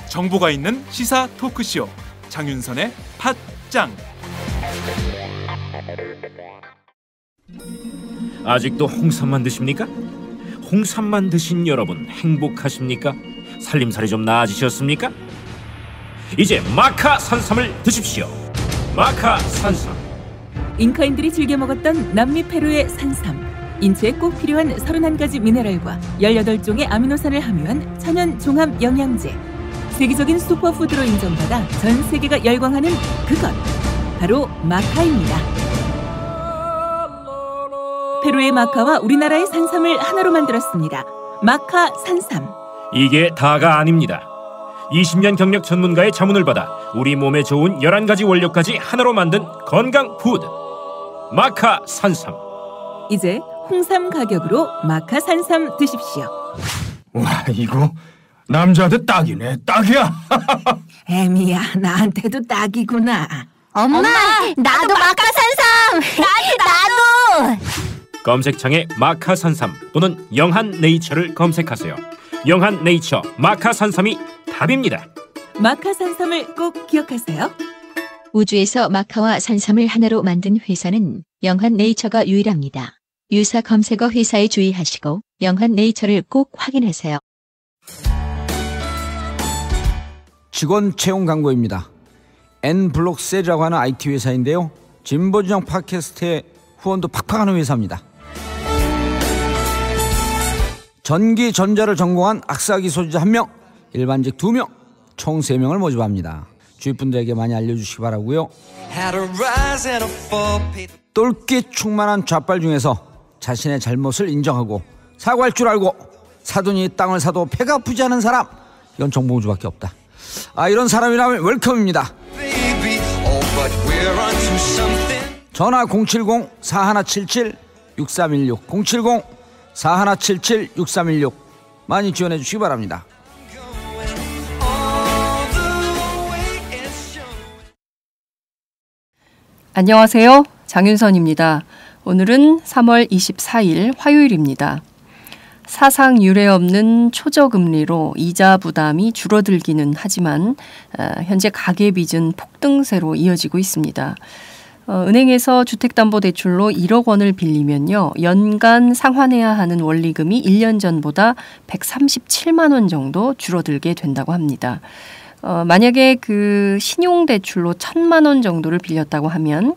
정보가 있는 시사 토크쇼 장윤선의 팟짱. 아직도 홍삼만 드십니까? 홍삼만 드신 여러분 행복하십니까? 살림살이 좀 나아지셨습니까? 이제 마카 산삼을 드십시오. 마카 산삼. 잉카인들이 즐겨 먹었던 남미 페루의 산삼. 인체에 꼭 필요한 31가지 미네랄과 18종의 아미노산을 함유한 천연 종합 영양제. 세계적인 슈퍼푸드로 인정받아 전 세계가 열광하는 그것 바로 마카입니다. 페루의 마카와 우리나라의 산삼을 하나로 만들었습니다. 마카 산삼. 이게 다가 아닙니다. 20년 경력 전문가의 자문을 받아 우리 몸에 좋은 11가지 원료까지 하나로 만든 건강 푸드 마카 산삼. 이제 홍삼 가격으로 마카 산삼 드십시오. 와, 이거 남자한테 딱이네. 딱이야. 애미야, 나한테도 딱이구나. 엄마, 나도 마카 산삼. 나도. 검색창에 마카 산삼 또는 영한 네이처를 검색하세요. 영한 네이처 마카 산삼이 답입니다. 마카 산삼을 꼭 기억하세요. 우주에서 마카와 산삼을 하나로 만든 회사는 영한 네이처가 유일합니다. 유사 검색어 회사에 주의하시고 영한 네이처를 꼭 확인하세요. 직원 채용 광고입니다. N블록셀이라고 하는 IT 회사인데요. 진보진영 팟캐스트에 후원도 팍팍하는 회사입니다. 전기 전자를 전공한 악사기 소지자 1명, 일반직 2명, 총 3명을 모집합니다. 주위 분들에게 많이 알려주시기 바라고요. 똘끼 충만한 좌빨 중에서 자신의 잘못을 인정하고 사과할 줄 알고 사돈이 땅을 사도 배가 아프지 않은 사람, 이건 정봉주밖에 없다. 이런 사람이라면 웰컴입니다. 전화 070-4177-6316 070-4177-6316 많이 지원해 주시기 바랍니다. 안녕하세요. 장윤선입니다. 오늘은 3월 24일 화요일입니다. 사상 유례 없는 초저금리로 이자 부담이 줄어들기는 하지만 현재 가계빚은 폭등세로 이어지고 있습니다. 은행에서 주택담보대출로 1억 원을 빌리면요, 연간 상환해야 하는 원리금이 1년 전보다 137만 원 정도 줄어들게 된다고 합니다. 만약에 그 신용대출로 1,000만 원 정도를 빌렸다고 하면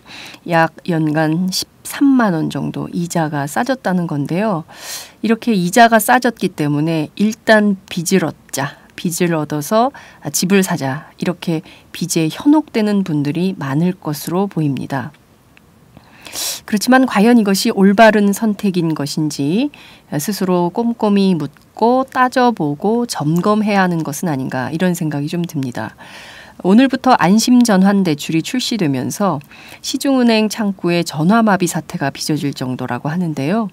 약 연간 13만 원 정도 이자가 싸졌다는 건데요. 이렇게 이자가 싸졌기 때문에 일단 빚을 얻어서 집을 사자, 이렇게 빚에 현혹되는 분들이 많을 것으로 보입니다. 그렇지만 과연 이것이 올바른 선택인 것인지 스스로 꼼꼼히 묻고 따져보고 점검해야 하는 것은 아닌가, 이런 생각이 좀 듭니다. 오늘부터 안심전환대출이 출시되면서 시중은행 창구에 전화마비 사태가 빚어질 정도라고 하는데요.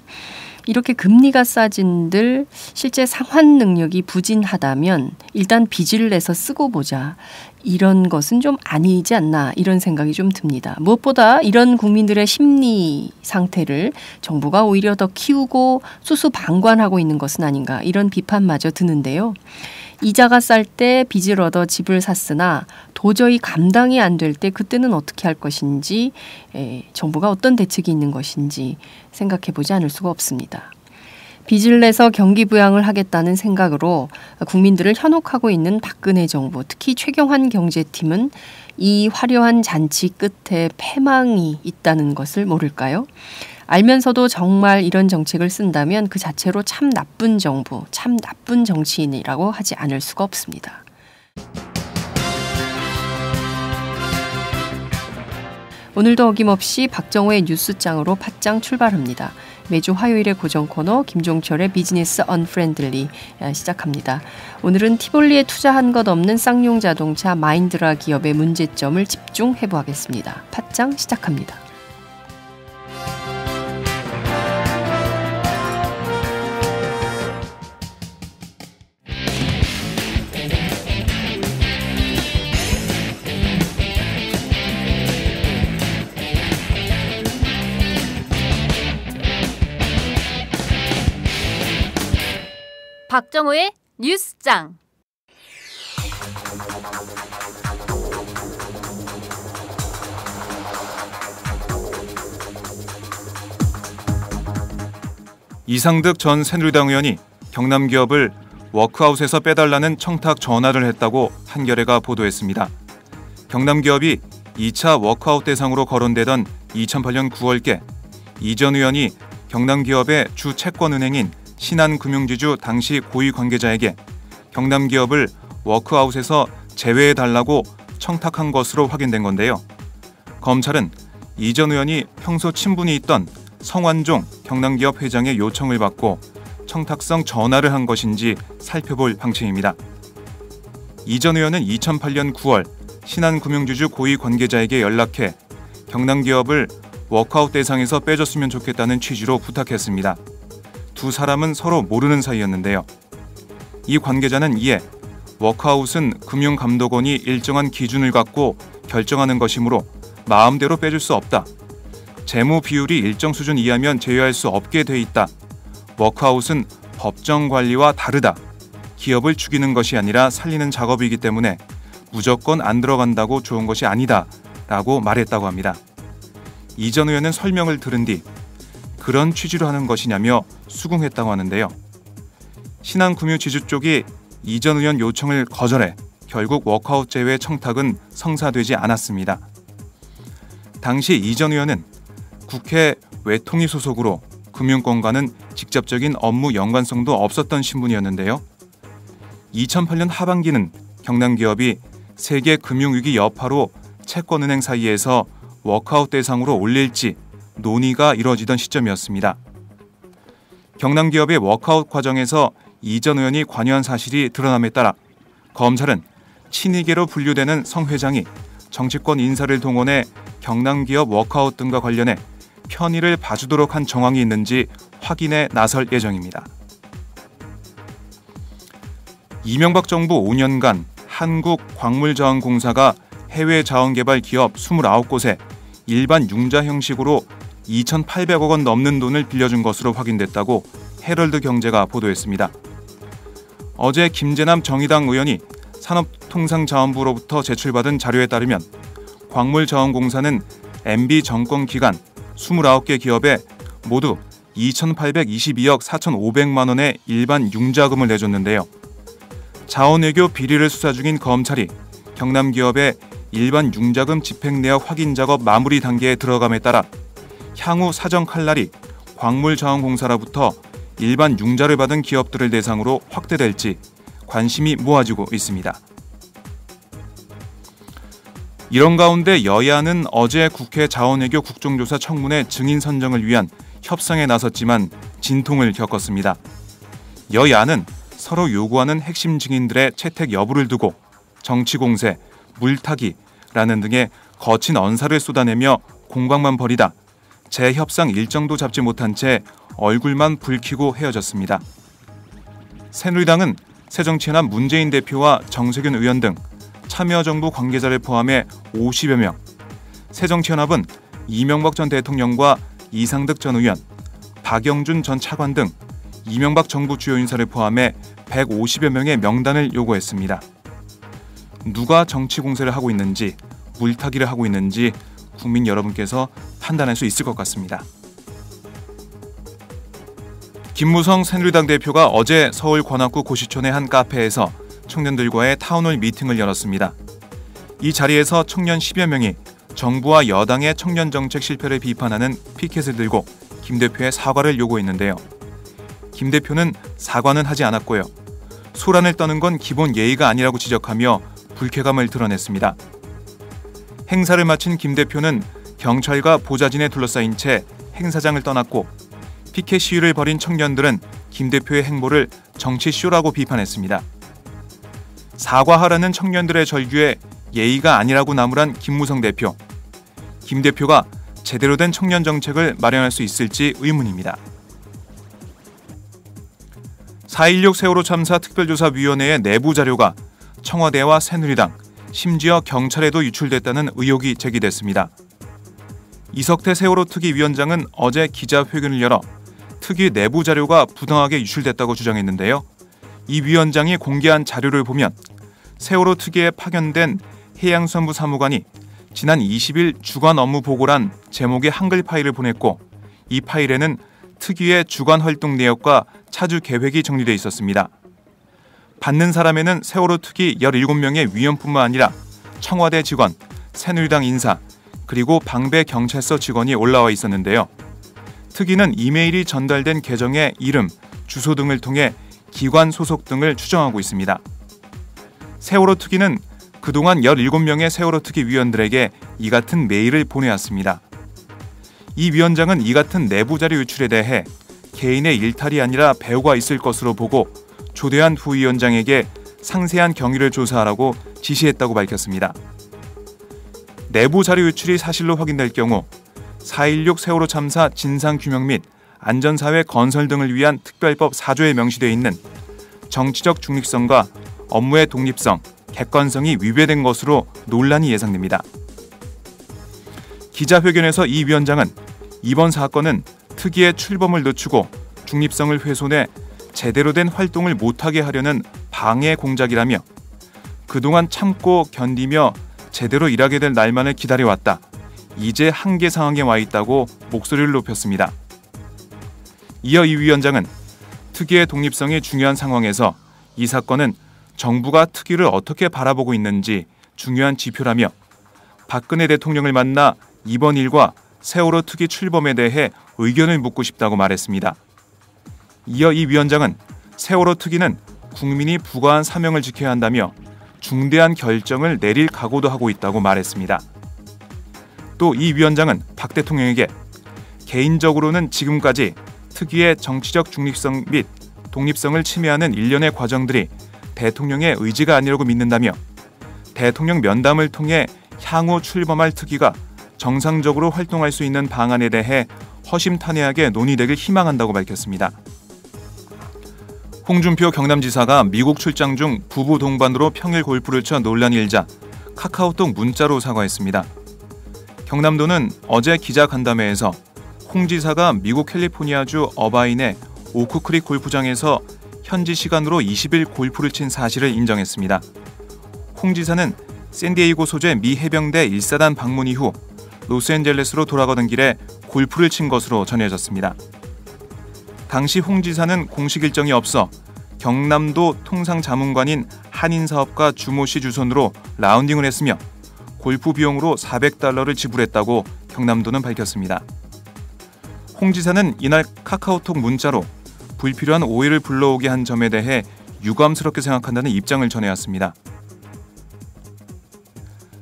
이렇게 금리가 싸진들 실제 상환 능력이 부진하다면 일단 빚을 내서 쓰고 보자, 이런 것은 좀 아니지 않나, 이런 생각이 좀 듭니다. 무엇보다 이런 국민들의 심리 상태를 정부가 오히려 더 키우고 수수방관하고 있는 것은 아닌가, 이런 비판마저 드는데요. 이자가 쌀 때 빚을 얻어 집을 샀으나 도저히 감당이 안 될 때 그때는 어떻게 할 것인지, 정부가 어떤 대책이 있는 것인지 생각해보지 않을 수가 없습니다. 빚을 내서 경기 부양을 하겠다는 생각으로 국민들을 현혹하고 있는 박근혜 정부, 특히 최경환 경제팀은 이 화려한 잔치 끝에 패망이 있다는 것을 모를까요? 알면서도 정말 이런 정책을 쓴다면 그 자체로 참 나쁜 정부, 참 나쁜 정치인이라고 하지 않을 수가 없습니다. 오늘도 어김없이 박정호의 뉴스장으로 팟짱 출발합니다. 매주 화요일의 고정 코너 김종철의 비즈니스 언프렌들리 시작합니다. 오늘은 티볼리에 투자한 것 없는 쌍용 자동차 마인드라 기업의 문제점을 집중해보겠습니다. 팟짱 시작합니다. 박정호의 뉴스장. 이상득 전 새누리당 의원이 경남 기업을 워크아웃에서 빼달라는 청탁 전화를 했다고 한겨레가 보도했습니다. 경남 기업이 2차 워크아웃 대상으로 거론되던 2008년 9월께 이 전 의원이 경남 기업의 주 채권은행인 신한금융지주 당시 고위 관계자에게 경남 기업을 워크아웃에서 제외해달라고 청탁한 것으로 확인된 건데요. 검찰은 이 전 의원이 평소 친분이 있던 성완종 경남기업 회장의 요청을 받고 청탁성 전화를 한 것인지 살펴볼 방침입니다. 이 전 의원은 2008년 9월 신한금융지주 고위 관계자에게 연락해 경남기업을 워크아웃 대상에서 빼줬으면 좋겠다는 취지로 부탁했습니다. 두 사람은 서로 모르는 사이였는데요. 이 관계자는 이에 워크아웃은 금융감독원이 일정한 기준을 갖고 결정하는 것이므로 마음대로 빼줄 수 없다. 재무 비율이 일정 수준 이하면 제외할 수 없게 돼 있다. 워크아웃은 법정 관리와 다르다. 기업을 죽이는 것이 아니라 살리는 작업이기 때문에 무조건 안 들어간다고 좋은 것이 아니다. 라고 말했다고 합니다. 이 전 의원은 설명을 들은 뒤 그런 취지로 하는 것이냐며 수긍했다고 하는데요. 신한금융지주 쪽이 이 전 의원 요청을 거절해 결국 워크아웃 제외 청탁은 성사되지 않았습니다. 당시 이 전 의원은 국회 외통위 소속으로 금융권과는 직접적인 업무 연관성도 없었던 신분이었는데요. 2008년 하반기는 경남기업이 세계 금융위기 여파로 채권은행 사이에서 워크아웃 대상으로 올릴지 논의가 이뤄지던 시점이었습니다. 경남기업의 워크아웃 과정에서 이 전 의원이 관여한 사실이 드러남에 따라 검찰은 친이계로 분류되는 성 회장이 정치권 인사를 동원해 경남기업 워크아웃 등과 관련해 편의를 봐주도록 한 정황이 있는지 확인에 나설 예정입니다. 이명박 정부 5년간 한국광물자원공사가 해외 자원개발 기업 29곳에 일반 융자 형식으로 2,800억 원 넘는 돈을 빌려준 것으로 확인됐다고 헤럴드 경제가 보도했습니다. 어제 김재남 정의당 의원이 산업통상자원부로부터 제출받은 자료에 따르면 광물자원공사는 MB 정권 기간 29개 기업에 모두 2,822억 4,500만 원의 일반 융자금을 내줬는데요. 자원외교 비리를 수사 중인 검찰이 경남기업의 일반 융자금 집행 내역 확인 작업 마무리 단계에 들어감에 따라 향후 사정 칼날이 광물자원공사로부터 일반 융자를 받은 기업들을 대상으로 확대될지 관심이 모아지고 있습니다. 이런 가운데 여야는 어제 국회 자원외교 국정조사 청문회 증인 선정을 위한 협상에 나섰지만 진통을 겪었습니다. 여야는 서로 요구하는 핵심 증인들의 채택 여부를 두고 정치 공세, 물타기라는 등의 거친 언사를 쏟아내며 공방만 벌이다 재협상 일정도 잡지 못한 채 얼굴만 붉히고 헤어졌습니다. 새누리당은 새정치연합 문재인 대표와 정세균 의원 등 참여정부 관계자를 포함해 50여 명, 새정치연합은 이명박 전 대통령과 이상득 전 의원, 박영준 전 차관 등 이명박 정부 주요 인사를 포함해 150여 명의 명단을 요구했습니다. 누가 정치 공세를 하고 있는지, 물타기를 하고 있는지 국민 여러분께서 판단할 수 있을 것 같습니다. 김무성 새누리당 대표가 어제 서울 관악구 고시촌의 한 카페에서 청년들과의 타운홀 미팅을 열었습니다. 이 자리에서 청년 10여 명이 정부와 여당의 청년 정책 실패를 비판하는 피켓을 들고 김 대표의 사과를 요구했는데요. 김 대표는 사과는 하지 않았고요. 소란을 떠는 건 기본 예의가 아니라고 지적하며 불쾌감을 드러냈습니다. 행사를 마친 김 대표는 경찰과 보좌진에 둘러싸인 채 행사장을 떠났고 피켓 시위를 벌인 청년들은 김 대표의 행보를 정치쇼라고 비판했습니다. 사과하라는 청년들의 절규에 예의가 아니라고 나무란 김무성 대표. 김 대표가 제대로 된 청년 정책을 마련할 수 있을지 의문입니다. 4.16 세월호 참사 특별조사위원회의 내부 자료가 청와대와 새누리당, 심지어 경찰에도 유출됐다는 의혹이 제기됐습니다. 이석태 세월호 특위위원장은 어제 기자회견을 열어 특위 내부 자료가 부당하게 유출됐다고 주장했는데요. 이 위원장이 공개한 자료를 보면 세월호 특위에 파견된 해양수산부 사무관이 지난 20일 주간 업무 보고란 제목의 한글 파일을 보냈고 이 파일에는 특위의 주간 활동 내역과 차주 계획이 정리되어 있었습니다. 받는 사람에는 세월호 특위 17명의 위원뿐만 아니라 청와대 직원, 새누리당 인사, 그리고 방배 경찰서 직원이 올라와 있었는데요. 특위는 이메일이 전달된 계정의 이름, 주소 등을 통해 기관 소속 등을 추정하고 있습니다. 세월호 특위는 그동안 17명의 세월호 특위 위원들에게 이 같은 메일을 보내왔습니다. 이 위원장은 이 같은 내부 자료 유출에 대해 개인의 일탈이 아니라 배후가 있을 것으로 보고 조대한 부위원장에게 상세한 경위를 조사하라고 지시했다고 밝혔습니다. 내부 자료 유출이 사실로 확인될 경우 4.16 세월호 참사 진상규명 및 안전사회 건설 등을 위한 특별법 4조에 명시되어 있는 정치적 중립성과 업무의 독립성, 객관성이 위배된 것으로 논란이 예상됩니다. 기자회견에서 이 위원장은 이번 사건은 특위의 출범을 늦추고 중립성을 훼손해 제대로 된 활동을 못하게 하려는 방해 공작이라며 그동안 참고 견디며 제대로 일하게 될 날만을 기다려왔다. 이제 한계 상황에 와 있다고 목소리를 높였습니다. 이어 이 위원장은 특위의 독립성이 중요한 상황에서 이 사건은 정부가 특위를 어떻게 바라보고 있는지 중요한 지표라며 박근혜 대통령을 만나 이번 일과 세월호 특위 출범에 대해 의견을 묻고 싶다고 말했습니다. 이어 이 위원장은 세월호 특위는 국민이 부과한 사명을 지켜야 한다며 중대한 결정을 내릴 각오도 하고 있다고 말했습니다. 또 이 위원장은 박 대통령에게 개인적으로는 지금까지 특위의 정치적 중립성 및 독립성을 침해하는 일련의 과정들이 대통령의 의지가 아니라고 믿는다며 대통령 면담을 통해 향후 출범할 특위가 정상적으로 활동할 수 있는 방안에 대해 허심탄회하게 논의되길 희망한다고 밝혔습니다. 홍준표 경남지사가 미국 출장 중 부부 동반으로 평일 골프를 쳐 논란이 일자 카카오톡 문자로 사과했습니다. 경남도는 어제 기자간담회에서 홍 지사가 미국 캘리포니아주 어바인의 오크크릭 골프장에서 현지 시간으로 20일 골프를 친 사실을 인정했습니다. 홍 지사는 샌디에이고 소재 미 해병대 1사단 방문 이후 로스앤젤레스로 돌아가던 길에 골프를 친 것으로 전해졌습니다. 당시 홍 지사는 공식 일정이 없어 경남도 통상자문관인 한인사업가 주모 씨 주선으로 라운딩을 했으며 골프 비용으로 $400를 지불했다고 경남도는 밝혔습니다. 홍 지사는 이날 카카오톡 문자로 불필요한 오해를 불러오게 한 점에 대해 유감스럽게 생각한다는 입장을 전해왔습니다.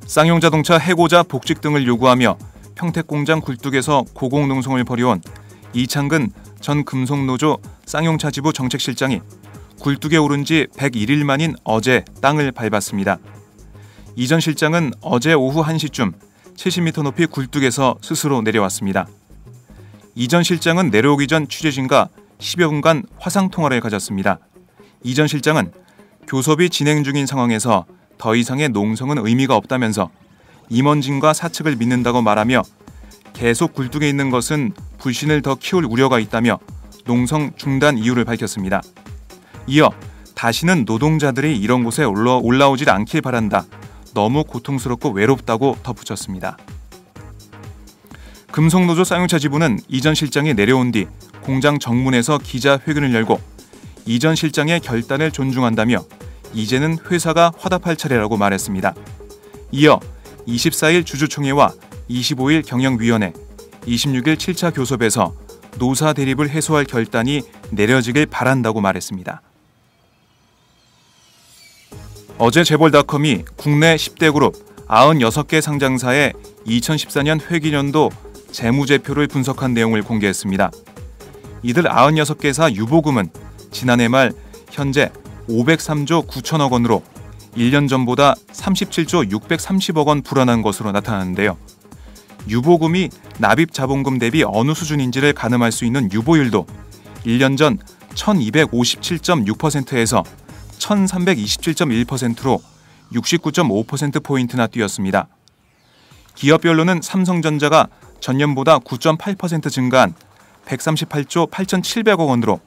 쌍용자동차 해고자 복직 등을 요구하며 평택공장 굴뚝에서 고공농성을 벌여온 이창근 전 금속노조 쌍용차 지부 정책실장이 굴뚝에 오른 지 101일 만인 어제 땅을 밟았습니다. 이 전 실장은 어제 오후 1시쯤 70m 높이 굴뚝에서 스스로 내려왔습니다. 이 전 실장은 내려오기 전 취재진과 10여 분간 화상통화를 가졌습니다. 이 전 실장은 교섭이 진행 중인 상황에서 더 이상의 농성은 의미가 없다면서 임원진과 사측을 믿는다고 말하며 계속 굴뚝에 있는 것은 불신을 더 키울 우려가 있다며 농성 중단 이유를 밝혔습니다. 이어 다시는 노동자들이 이런 곳에 올라오질 않길 바란다. 너무 고통스럽고 외롭다고 덧붙였습니다. 금속노조 쌍용차 지부는 이 전 실장이 내려온 뒤 공장 정문에서 기자회견을 열고 이 전 실장의 결단을 존중한다며 이제는 회사가 화답할 차례라고 말했습니다. 이어 24일 주주총회와 25일 경영위원회, 26일 7차 교섭에서 노사 대립을 해소할 결단이 내려지길 바란다고 말했습니다. 어제 재벌닷컴이 국내 10대 그룹 96개 상장사의 2014년 회기년도 재무제표를 분석한 내용을 공개했습니다. 이들 96개사 유보금은 지난해 말 현재 503조 9천억 원으로 1년 전보다 37조 630억 원 불어난 것으로 나타나는데요. 유보금이 납입 자본금 대비 어느 수준인지를 가늠할 수 있는 유보율도 1년 전 1257.6%에서 1327.1%로 69.5%포인트나 뛰었습니다. 기업별로는 삼성전자가 전년보다 9.8% 증가한 138조 8,700억 원으로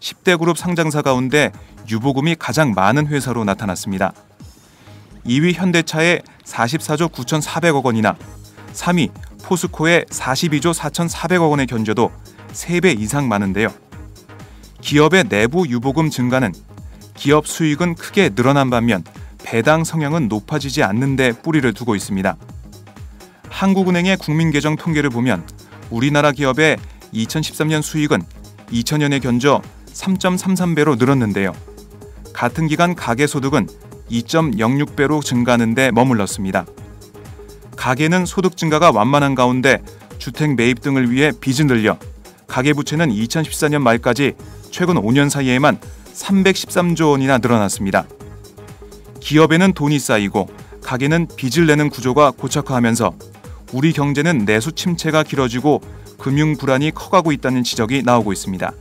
10대 그룹 상장사 가운데 유보금이 가장 많은 회사로 나타났습니다. 2위 현대차의 44조 9,400억 원이나 3위 포스코의 42조 4,400억 원의 견조도 3배 이상 많은데요. 기업의 내부 유보금 증가는 기업 수익은 크게 늘어난 반면 배당 성향은 높아지지 않는 데 뿌리를 두고 있습니다. 한국은행의 국민계정 통계를 보면 우리나라 기업의 2013년 수익은 2000년에 견저 3.33배로 늘었는데요. 같은 기간 가계소득은 2.06배로 증가하는 데 머물렀습니다. 가계는 소득 증가가 완만한 가운데 주택 매입 등을 위해 빚을 늘려 가계부채는 2014년 말까지 최근 5년 사이에만 313조 원이나 늘어났습니다. 기업에는 돈이 쌓이고 가계는 빚을 내는 구조가 고착화하면서 우리 경제는 내수 침체가 길어지고 금융 불안이 커가고 있다는 지적이 나오고 있습니다.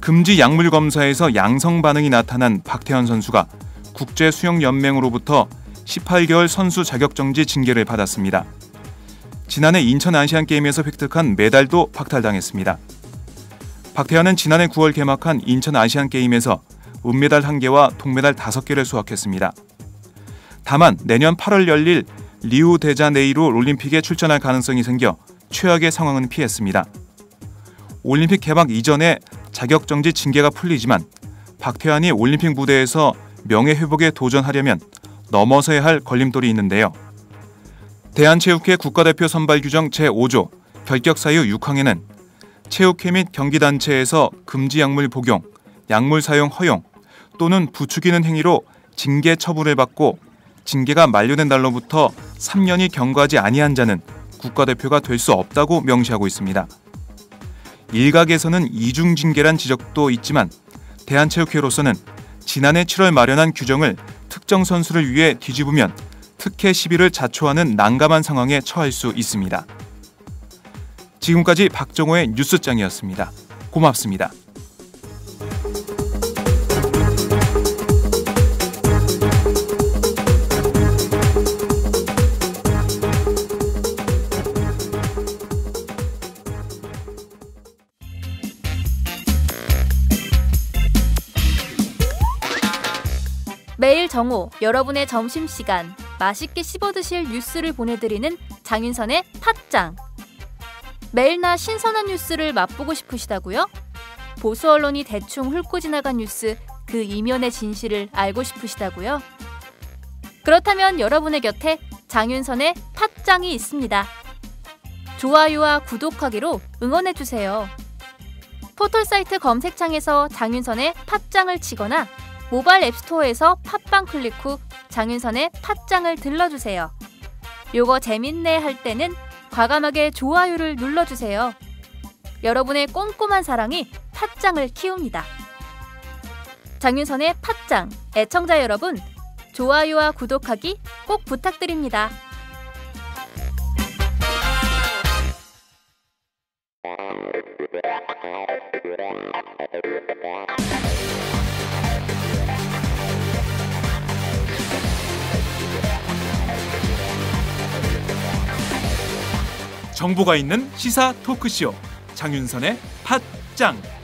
금지 약물 검사에서 양성 반응이 나타난 박태환 선수가 국제수영연맹으로부터 18개월 선수 자격정지 징계를 받았습니다. 지난해 인천 아시안게임에서 획득한 메달도 박탈당했습니다. 박태환은 지난해 9월 개막한 인천 아시안게임에서 은메달 1개와 동메달 5개를 수확했습니다. 다만 내년 8월 열릴 리우데자네이루 올림픽에 출전할 가능성이 생겨 최악의 상황은 피했습니다. 올림픽 개막 이전에 자격정지 징계가 풀리지만 박태환이 올림픽 무대에서 명예회복에 도전하려면 넘어서야 할 걸림돌이 있는데요. 대한체육회 국가대표 선발 규정 제5조 결격사유 6항에는 체육회 및 경기단체에서 금지 약물 복용, 약물 사용 허용 또는 부추기는 행위로 징계 처분을 받고 징계가 만료된 날로부터 3년이 경과하지 아니한 자는 국가대표가 될 수 없다고 명시하고 있습니다. 일각에서는 이중징계란 지적도 있지만 대한체육회로서는 지난해 7월 마련한 규정을 특정 선수를 위해 뒤집으면 특혜 시비를 자초하는 난감한 상황에 처할 수 있습니다. 지금까지 박정호의 뉴스장이었습니다. 고맙습니다. 매일 정오 여러분의 점심시간 맛있게 씹어드실 뉴스를 보내드리는 장윤선의 팟짱. 매일낮 신선한 뉴스를 맛보고 싶으시다고요? 보수 언론이 대충 훑고 지나간 뉴스 그 이면의 진실을 알고 싶으시다고요? 그렇다면 여러분의 곁에 장윤선의 팟짱이 있습니다. 좋아요와 구독하기로 응원해주세요. 포털사이트 검색창에서 장윤선의 팟짱을 치거나 모바일 앱스토어에서 팟빵 클릭 후 장윤선의 팟짱을 들러주세요. 요거 재밌네 할 때는 과감하게 좋아요를 눌러주세요. 여러분의 꼼꼼한 사랑이 팟짱을 키웁니다. 장윤선의 팟짱 애청자 여러분, 좋아요와 구독하기 꼭 부탁드립니다. 정보가 있는 시사 토크쇼 장윤선의 팟짱.